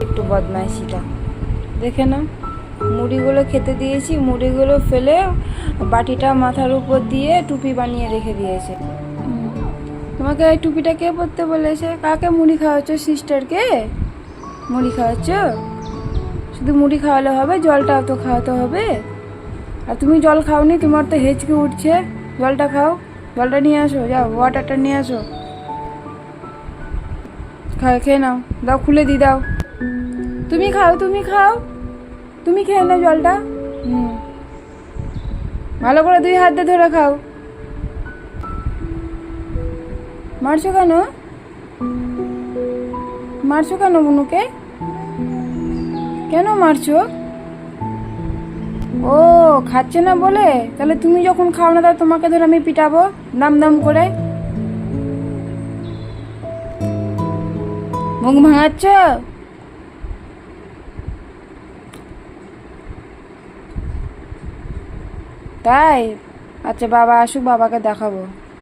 একটু বদমাইশিটা দেখে না। মুড়িগুলো খেতে দিয়েছি, মুড়িগুলো ফেলে বাটিটা মাথার উপর দিয়ে টুপি বানিয়ে রেখে দিয়েছে। তোমাকে এই টুপিটা কে পরতে বলেছে? কাকে মুড়ি খাওয়াচ্ছ? সিস্টারকে মুড়ি খাওয়াচ্ছ? শুধু মুড়ি খাওয়ালে হবে? জলটাও তো খাওয়াতে হবে। আর তুমি জল খাওনি, তোমার তো হেঁচকে উঠছে। জলটা খাও, জলটা নিয়ে আসো, যাও ওয়াটারটা নিয়ে আসো। খেয়ে নাও, দাও খুলে দি দাও। তুমি খাও, তুমি খাও, তুমি খেয়ে নাও জলটা। ভালো করে 2 হাত দিয়ে ধরে খাও। মারছো কেন? মারছো কেন বুনুকে? কেন মারছো? ও খাচ্ছে না বলে? তাহলে তুমি যখন খাও না, তাহলে তোমাকে ধরে আমি পিটাবো দাম দাম করে। মুখ ভাঙাচ্ছ? তাই? আচ্ছা বাবা আসুক, বাবাকে দেখাবো।